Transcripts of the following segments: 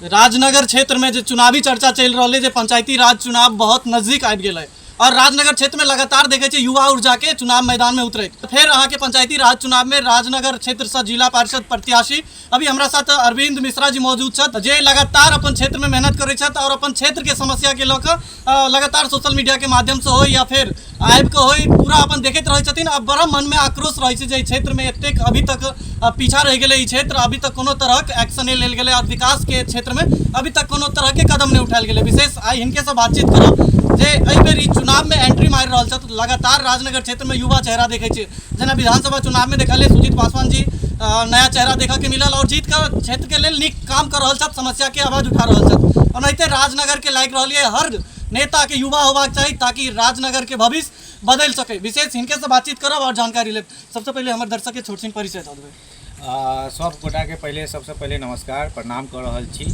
राजनगर क्षेत्र में जो चुनावी चर्चा चल रहा है, पंचायती राज चुनाव बहुत नजदीक आबि गेल है और राजनगर क्षेत्र में लगातार देखे छे युवा ऊर्जा के चुनाव मैदान में उतरे। फिर अहाँ के पंचायती राज चुनाव में राजनगर क्षेत्र से जिला पार्षद प्रत्याशी अभी हमारा साथ अरविंद मिश्रा जी मौजूद छथि, जे लगातार अपन क्षेत्र में मेहनत करे छथि और अपन क्षेत्र के समस्या के लऽ कऽ लगातार सोशल मीडिया के माध्यम से हो या फिर आबि के हो पूरा अपन देखैत रहै छथिन। अब बड़ा मन में आक्रोश रहे जे क्षेत्र में एतेक अभी तक पीछा रह गए क्षेत्र, अभी तक कोनो तरह के एक्शन लेल गेलै और विकास के क्षेत्र में अभी तक कोनो तरह के कदम नहीं उठायल गेलै। विशेष आई हिनके से बातचीत करब जे एहि बेर चुनाव में एंट्री मारि रहल छथि। लगातार राजनगर क्षेत्र में युवा चेहरा देखे छे, जेना विधानसभा चुनाव में देखलिए सुजीत पासवान जी नया चेहरा देखा के मिलल और जीत कर क्षेत्र के लेल नीक काम कर रहल छथि, समस्या के आवाज उठा रहल छथि। ओनाहिते राजनगर के लागि रहलिए हर नेता के युवा होबाक चाहिए ताकि राजनगर के भविष्य बदल सके। विशेष हिनके से बातचीत करब और जानकारी लेब। सबसे पहले हमारे दर्शक के छोट सिंह परिचय दऽ देबै। सब गोटा के पहले सबसे पहले नमस्कार प्रणाम कर रहल छी।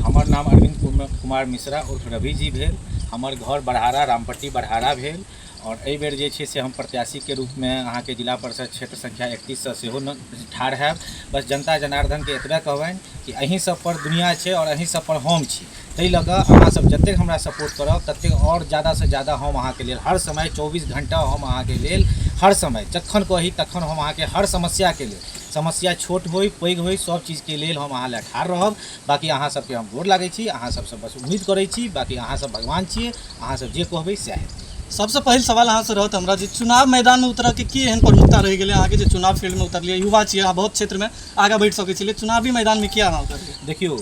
हमर नाम अरविंद कुमार मिश्रा उर्फ रवि जी भेल। हमर घर बड़हारा रामपट्टी बड़हारा भेल और एहि बेर जे छै से हम प्रत्याशी के रूप में अहाँ के जिला परिषद क्षेत्र संख्या 31 से सेहो ठाढ़ हैब। बस जनता जनार्दन के एतबे कहबनि कि अहीं सब पर दुनिया छै और अहीं सब पर हम छी, ताहि लऽ कऽ अहाँ सब जतेक हमरा सपोर्ट करब ततेक और ज़्यादा से ज़्यादा हम अहाँ के लेल हर समय 24 घंटा हम अहाँ के लेल हर समय जखन कही तखन हम अहाँ के हर समस्या के लेल, समस्या छोट होई पैघ होई सब चीज़ के लेल हम अहाँ लए ठाढ़ रहब। बाकी अहाँ सबके हम गोर लागै छी, अहाँ सबसे बस उम्मीद करै छी, बाकी अहाँ सब भगवान छियै, अहाँ सब जे कहबै सएह हेतै। सबसे पहले सवाल अहाँ से रहत हमरा जे चुनाव मैदान में उतरऽ के की एहन प्रमुखता रह गेलै अहाँ के जे चुनाव फील्ड में उतरलिए, युवा छियै अहाँ बहुत क्षेत्र में आगे बढ़ि सकै छलिए, चुनावी मैदान में किया अहाँ उतरलिए? देखियो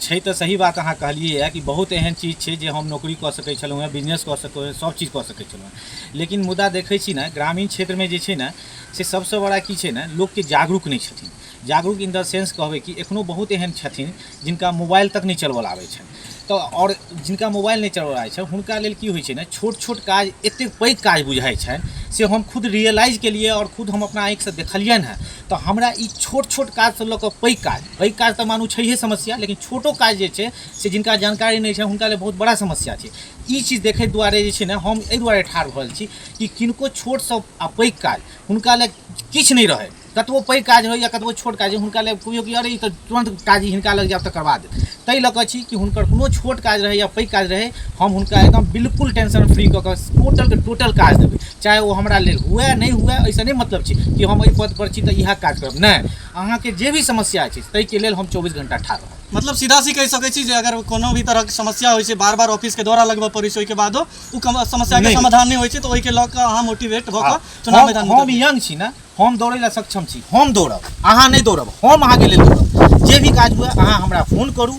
छै तऽ सही बात अहाँ कहलिए है कि बहुत एहन चीज छै जे हम नौकरी कऽ सकै छलहुँ हैं, बिजनेस कऽ सकै सब चीज कऽ सकै छलहुँ हैं, लेकिन मुद्दा देखै छी ना ग्रामीण क्षेत्र में जे छै ना से सबसे बड़ा की छै ना लोग के जागरूक नहीं छथिन। जागरूक इन द सेंस कहबै कि एखनो बहुत एहन छथिन जिनका मोबाइल तक नहीं चलबऽ आबै छनि। तो और जिनका मोबाइल नहीं चलबऽ आबै छै हुनका लेल की होइ छै ना छोट छोट काज एतेक पैघ काज बुझाइ छनि से हम खुद रियलाइज केलिए और खुद हम अपना आँखि से देखलियनि हैं। तो हमरा ई छोट छोट काज से लऽ कऽ पैघ काज तऽ मानू छैहे समस्या, लेकिन छोटो काज जे छै से जिनका जानकारी नहीं छै हुनका लेल बहुत बड़ा समस्या छै। ई चीज देखै दुआरे जे छै ने हम एहि दुआरे ठाढ़ भऽ छी कि किनको छोट सँ आ पैघ काज हुनका लेल किछु नहीं रहै, कतबो पैघ काज हो या कतबो छोट काज हो हुनका लेल कहियो कि अरे ई तऽ तुरंत काज हिनका लग जायब तऽ करबा देत। ताहि लऽ कऽ छी कि हुनकर कोनो छोट काज रहे या पैघ काज रहे हम हुनका एकदम बिल्कुल टेंशन फ्री कऽ कऽ टोटल के टोटल काज देबै, चाहे वो हमरा लेल हुए नहीं हुए। ऐसा नहीं मतलब छै कि हम एहि पद पर छी तऽ इएह काज करब, नहीं, अहाँ के जे भी समस्या छै ताहि के लेल हम 24 घंटा ठाढ़ रहब। मतलब सीधा सी कह सकै छी जे अगर कोनो भी तरह के समस्या होइ छै बार बार ऑफिस के दौरा लगबऽ पड़ै छै, ओहिके बादो उ समस्या के समाधान नहीं होइ छै, तो ओहि के लऽ कऽ अहाँ मोटिवेट भऽ कऽ चुनाव मैदान में। हम यंग छी ना, हम दौड़ै लए सक्षम छी, हम दौड़ब, अहाँ नहीं दौड़ब, हम अहाँ के लेल दौड़ब। जे भी काज हुए अहाँ हमरा फोन करू,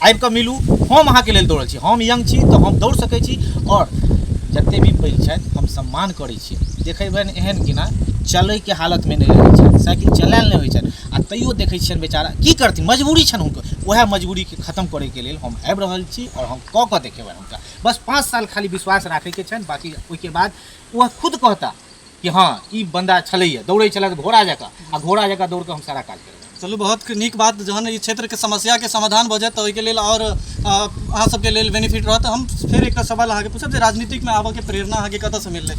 आबि कऽ मिलू, हम अहाँ के लेल दौड़ल छी। हम यंग छी तो हम दौड़ सकै छी और जते भी पैघ छथि हम सम्मान करै छी। देखैबनि एहन कि ना चलै के हालत में नहीं रहै छथि, साइकिल चलायल नहीं होइ छनि आ तैयो देखै छियनि बेचारा की करथिन, मजबूरी छनि हुनकर, वएह मजबूरी के खत्म करे के लेल हम आबि रहल छी और हम कऽ कऽ देखेबनि हुनका। बस 5 साल खाली विश्वास राखै के छनि, बाकी ओहिके बाद वह खुद कहता कि हाँ ई बंदा छलैया दौड़ै छलै घोड़ा जकाँ आ घोड़ा जकाँ दौड़ कऽ हम सारा काज करबै। चलू बहुत नीक बात, जहन ई क्षेत्र के समस्या के समाधान भऽ जायत तऽ ओहिके लेल और अहाँ सबके लेल बेनिफिट रहत। हम फिर एक सवाल अहाँके पूछब जे राजनीतिक में आबऽ के प्रेरणा अहाँके कतऽ से मिललै?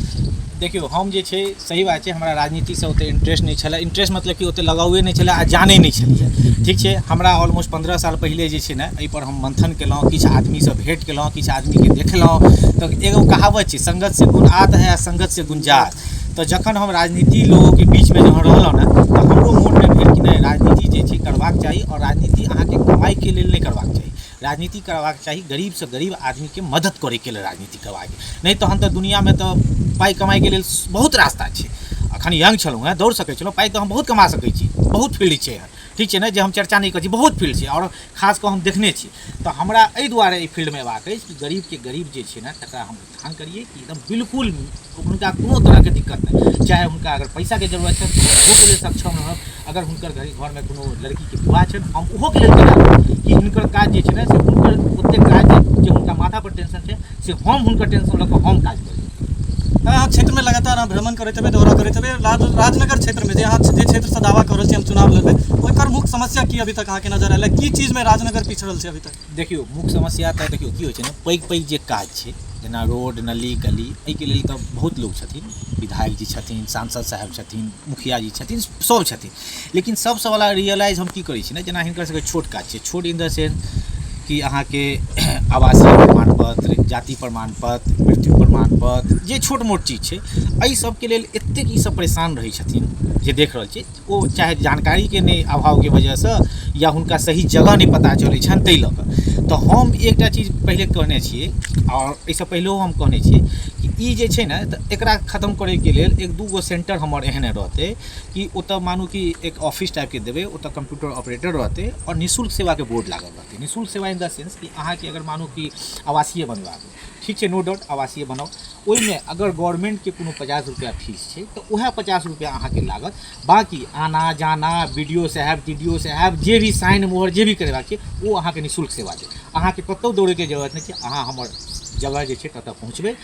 देखियो हम जे छै सही बात छै हमरा राजनीति से ओते इंटरेस्ट नहीं छलै, इंटरेस्ट मतलब कि ओते लगावे नहीं छलै आ जानै नहीं छलियै, ठीक छै। हमरा ऑलमोस्ट 15 साल पहले जे छै ने एहि पर हम मंथन केलहुँ, किछु आदमी से भेंट केलहुँ, किछु आदमी के देखलहुँ। तो एगो कहावत छै संगत से गुण आत है संगत से गुण जात। तो जखन हम राजनीति लोगों के बीच में जहन रहलहुँ ना तो हमरो मोन में भेल कि नहीं राजनीति जे छै करबाक चाही और राजनीति अहाँ के कमाई के लेल नहीं करबाक चाही, राजनीति करबाक चाही गरीब से गरीब आदमी के मदद करे के लेल राजनीति करबाक, नहीं तहन तऽ दुनिया में तो पाई कमाई के लेल बहुत रास्ता छै। अखन यंग छलहुँ हैं, दौड़ सकै छलहुँ, पाई तो हम बहुत कमा सकै छी, बहुत फील्ड छै, ठीक छै ने, जे हम चर्चा नहीं करै छी, बहुत फील्ड छै और खास कऽ हम देखने छी। तो हमरा एहि दुआरे एहि फील्ड में अयबाक अछि कि गरीब के गरीब जे छै ने तकरा हम उत्थान करिए कि एकदम बिल्कुल हुनका कोनो तरह के दिक्कत नहीं, चाहे हुनका अगर पैसा के जरूरत छै ओहो के लेल सक्षम रहब, अगर हुनकर घर में कोनो लड़की के बुआ छै हम ओहो के लेल करब कि हुनकर काज जे छै ने से हुनकर ओतेक काज जे हुनका माथा पर टेंशन छै से हम हुनकर टेंशन लऽ कऽ हम काज करी। अहाँ क्षेत्र में लगातार अहाँ भ्रमण करैत हेबै, दौरा करैत हेबै, राजनगर क्षेत्र में जे अहाँ जे क्षेत्र से दावा कर रहल छी हम चुनाव लड़बै, ओकर मुख्य समस्या की अभी तक अहाँके नजर आयल, की चीज में राजनगर पिछड़ल छै अभी तक? देखियो मुख्य समस्या तऽ देखियो की होइ छै ने पैघ जे काज छै जेना रोड नली गली एहिके लेल तऽ बहुत लोग छथिन, विधायक जी छथिन, सांसद साहब छथिन, मुखिया जी छथिन, सब छथिन। लेकिन सबसँ बड़ा रियलाइज हम की करै छी ने, जेना हिनकर सबके छोट काज छै, छोट इन द सेंस कि अहाँके आवासीय प्रमाण पत्र, जाति प्रमाण पत्र, मृत्यु प्रमाण पत्र, जे छोट मोट चीज छै, एहि सबके लेल एतेक ई सब परेशान रहै छथिन जे देख रहल छी, ओ चाहे जानकारीके नहि अभावके वजहसँ या हुनका सही जगह नहि पता चलै छनि ताहि लऽ कऽ। तऽ हम एकटा चीज पहिले कहने छियै, आओर एहिसँ पहिलेओ हम कहने छियै कि ई जे छै ने, तऽ एकरा खतम करैके लेल 1-2 गो सेंटर हमर एहन रहतै कि ओतऽ मानू कि एक ऑफिस टाइपके देबै, ओतऽ कंप्यूटर ऑपरेटर रहतै और निःशुल्क सेवाके बोर्ड लागल रहतै। निःशुल्क सेवा इन द सेंस कि अहाँके अगर मानू कि आवासीय बनबाक, ठीक छै, नो डाउट आवासीय बनाउ, ओहिमे अगर गवर्नमेंटके कोनो 50 रुपैआ फीस छै तऽ वएह 50 रुपैआ अहाँके लागत। बाकी आना जाना, BDO साहब, TDO साहब, जे भी साइन मोहर जे भी करेबाक छै ओ अहाँके निःशुल्क सेवा देत। अहाँके कतौ दौड़ैके जरूरत नहि छै, अहाँ हमर जगह जे छै ततऽ पहुँचबै,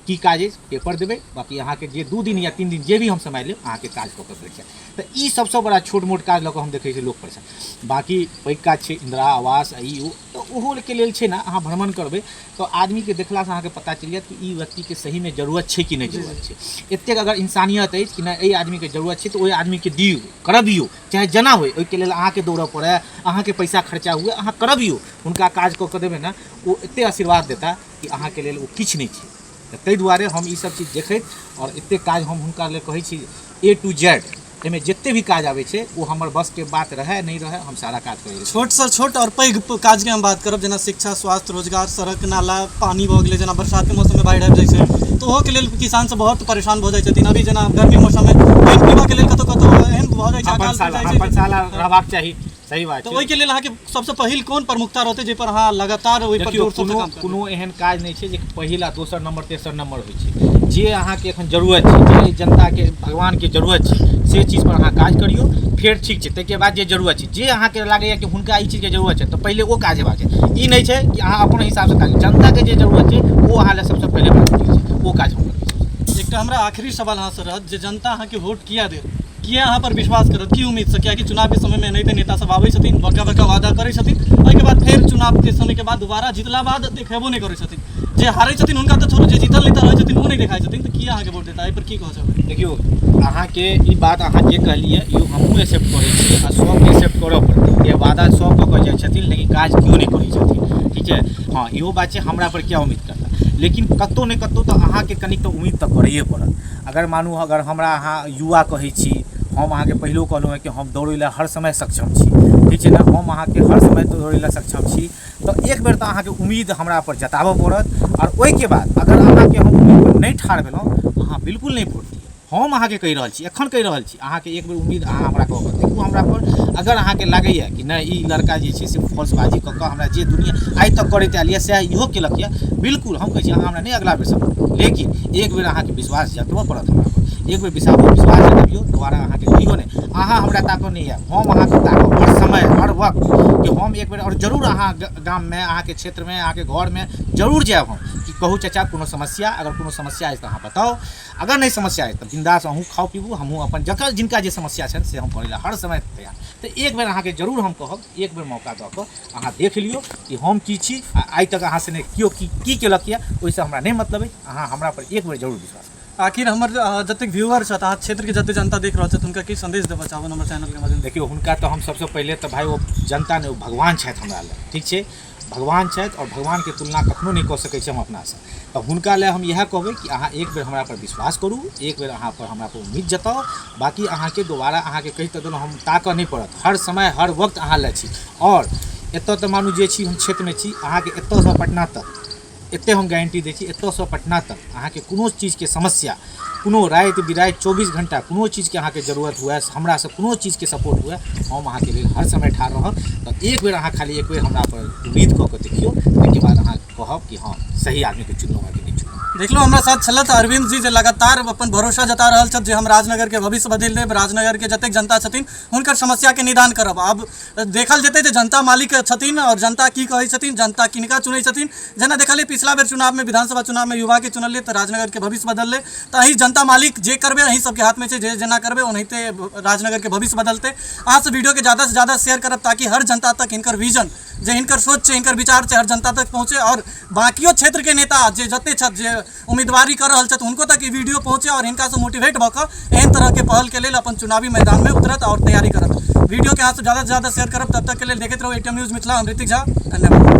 की काज अछि पेपर देबै, बाकी अहाँके जे 2 दिन या 3 दिन जे भी हम समय लेब अहाँके काज कऽ कऽ भेट जायत। तऽ ई सबसँ बड़ा छोट मोट काज लऽ कऽ हम देखै छी लोक परेशान। बाकी पैघ काज छै इन्दिरा आवास, ई ओ, तऽ ओहोके लेल छै ने, अहाँ भ्रमण करबै तऽ आदमीके देखलासँ अहाँके पता चलि जायत कि ई व्यक्तिके सहीमे जरूरत छै कि नहि जरूरत छै। एतेक अगर इंसानियत अछि कि नहि एहि आदमीके जरूरत छै तऽ ओहि आदमीके दियौ, करबियौ, चाहे जेना होइ। ओहिके लेल अहाँके दौड़ऽ पड़ै, अहाँके पैसा खर्चा हुए, अहाँ करबियौ, हुनका काज कऽ कऽ देबै ने, ओ एतेक आशीर्वाद देता कि अहाँके लेल ओ किछु नहि छै। तऽ ताहि दुआरे हम ई सब चीज देखैत और एतेक काज हम हुनका लेल कहै छी A to Z, एहिमे जते भी काज आबै छै ओ हमर बसके बात रहै नहीं रहै, हम सारा काज करै। छोटसँ छोट और पैघ काजके हम बात करब, जेना शिक्षा, स्वास्थ्य, रोजगार, सड़क, नाला, पानी भऽ गेलै, जेना बरसातके मौसममे बाढ़ि आबि जाइ छै तऽ ओहोके लेल किसान सब बहुत परेशान भऽ जाइ छथिन। अभी जेना गर्मी मौसममे पानि पीबाके लेल कतौ कतौ एहन भऽ जाइ छै, अकाल पड़ि जाइ छै, पाठशाला रहबाक चाही। सही बात तऽ छै। ओहिके लेल अहाँके सबसँ पहिल कोन प्रमुखता रहतै जाहि पर अहाँ लगातार ओहि पर जोर शोर से काम करबै? कोनो एहन काज नहीं छै जे पहिल आ दोसर नंबर तेसर नंबर होइ छै। जे अहाँके एखन जरूरत छै, जे जनताके भगवानके जरूरत छै, से चीज पर अहाँ काज करियौ, फेर ठीक छै। ताहिके बाद जे जरूरत छै, जे अहाँके लागैए कि हुनका ई चीजके जरूरत छै, तऽ पहिले ओ काज हेबाक छै। ई नहीं छै कि अहाँ अपन हिसाबसँ काज, जनताके जे जरूरत छै ओ अहाँ लए सबसँ पहिले प्राथमिक छै, ओ काज हम करबै। एकटा हमरा आखिरी सवाल अहाँसँ रहत, जे जनता अहाँके वोट किया देत, किया अहाँ पर विश्वास करत, की उम्मीद से? कियाकि चुनावके समयमे एनाहिते नेता सब आबै छथिन, बड़का बड़का वादा करै छथिन, ओहिके बाद फेर चुनावके समयके बाद दोबारा जितला बाद देखेबो नहीं करै छथिन। जे हारै छथिन हुनका तऽ छोड़ू, जे जीतल नेता रहै छथिन ओ नहीं देखाइ छथिन, तऽ किया अहाँके वोट देता? एहि पर की कहऽ चाहबै? देखियौ, अहाँके ई बात अहाँ जे कहलिए इहो हमहूँ एक्सेप्ट करै छी आ सबके एक्सेप्ट करऽ पड़तै। ये वादा सब कऽ कऽ जाइ छथिन लेकिन काज केओ नहीं करै छथिन, ठीक छै। हाँ, इहो बात छै, हमरा पर क्या उम्मीद करता, लेकिन कतौ ने कतौ तऽ अहाँके कनिक तऽ उम्मीद तऽ करैए पड़त। अगर मानू अगर हमरा अहाँ युवा कहै छी, हम अहाँके पहिलो कहलहुँ हैं कि हम दौड़ै लए हर समय सक्षम छी, ठीक छै ने, हम अहाँके हर समय दौड़ै लए सक्षम छी। तऽ एक बेर तऽ अहाँके उम्मीद हमरा पर जताबऽ पड़त, और ओहिके बाद अगर अहाँके हम उम्मीद पर नहीं ठाढ़ भेलहुँ, अहाँ बिल्कुल नहीं वोट दियौ। हम अहाँके कहि रहल छी, एखन कहि रहल छी, अहाँके एक बेर उम्मीद अहाँ हमरा कऽ कऽ देखू हमरा पर। अगर अहाँके लागैए कि नहीं ई लड़का जे छै से फॉल्सबाजी कऽ कऽ हमरा जे दुनिया आइ तक करैत आयल यऽ सएह इहो केलक यऽ, बिल्कुल हम कहै छी अहाँ हमरा नहीं अगिला बेर सपोर्ट, लेकिन एक बेर अहाँके विश्वास जतबऽ पड़त हमरा पर। एक बेर विश्वास जताबियौ, दोबारा अहाँके कहियो नहीं अहाँ हमरा ताकऽ नहीं आयब, हम अहाँके ताकब हर समय हर वक्त कि हम एक बेर और जरूर अहाँ गाममे, अहाँके क्षेत्रमे, अहाँके घरमे जरूर जायब हम कि कहू चाचा कोनो समस्या, अगर कोनो समस्या अछि तऽ अहाँ बताउ, अगर नहीं समस्या अछि तऽ बिंदास अहूँ खाउ पीबू, हमहूँ अपन जकर जिनका जे समस्या छनि से हम करै लए हर समय तैयार। तऽ एक बेर अहाँके जरूर हम कहब, एक बेर मौका दऽ कऽ अहाँ देख लियौ कि हम की छी, आ आइ तक अहाँ से ने केओ की केलक यऽ ओहिसँ हमरा नहीं मतलब अछि, अहाँ हमरा पर एक बेर जरूर विश्वास। आखिर हमर जतेक व्यूअर छथि, अहाँ क्षेत्रके जतेक जनता देख रहल छथि, हुनका की संदेश देबऽ चाहबै हमर चैनलके माध्यम? देखियौ, हुनका तऽ हम सबसँ पहिले तऽ भाई ओ जनता ने, ओ भगवान छथि हमरा लए, ठीक छै, भगवान छथि, और भगवानके तुलना कखनो नहीं कऽ सकै छी हम अपनासँ। तऽ हुनका लए हम इएह कहबै कि अहाँ एक बेर हमरा पर विश्वास करू, एक बेर अहाँ पर हमरा पर उम्मीद जताउ, बाकी अहाँके दोबारा अहाँके कहि तऽ देलहुँ, हम ताकऽ नहीं पड़त, हर समय हर वक्त अहाँ लए छी। और एतऽ तऽ मानू जे छी हम क्षेत्रमे छी, अहाँके एतऽसँ पटना तक एतेक हम गारंटी दै छी, एतऽसँ पटना तक अहाँके कोनो चीजके समस्या, कोनो राति बिराति 24 घंटा कोनो चीजके अहाँके जरूरत हुए, हमरासँ कोनो चीजके सपोर्ट हुए, हम अहाँके लेल हर समय ठाढ़ रहब। तऽ एक बेर अहाँ खाली एक बेर हमरा पर उम्मीद कऽ कऽ देखियौ, ताहिके बाद अहाँ कहब कि हाँ सही आदमीके चुनलहुँ कि नहीं चुनलहुँ। देख लो हमारा साथ छलत अरविंद जी जे लगातार अपन भरोसा जता रहल छथि जे हम राजनगर के भविष्य बदल देब, राजनगर के जतेक जनता छथिन हुनकर समस्या के निदान करब। अब देखल जेतै जे जनता मालिक छथिन और जनता की कहै छथिन, जनता किनका चुनै छथिन। जेना देखलिए पिछला बेर चुनाव में, विधानसभा चुनाव में युवा के चुनलिए तो राजनगर के भविष्य बदलले। तो अही जनता मालिक जे करबे अही सबके हाथ में छै, जे जेना करबे ओनाहिते राजनगर के भविष्य बदलते। अहाँ से वीडियो के ज़्यादा से ज़्यादा शेयर करब ताकि हर जनता तक हिनकर विजन, जे हिनकर सोच छै, हिनकर विचार छै, हर जनता तक पहुँचे और बाकियो क्षेत्र के नेता जे जते छथि, जे उम्मीदवारी कर रहल छथि, हुनको तक ई वीडियो पहुँचे और हिनका से मोटिवेट भऽ कऽ एहन तरह के पहल के लेल अपन चुनावी मैदान में उतरत और तैयारी करत। वीडियो के अहाँ से ज़्यादा से ज़्यादा शेयर करब। तब तक के लिए देखते रहो ATM न्यूज़ मिथिला। हम ऋतिक झा, धन्यवाद।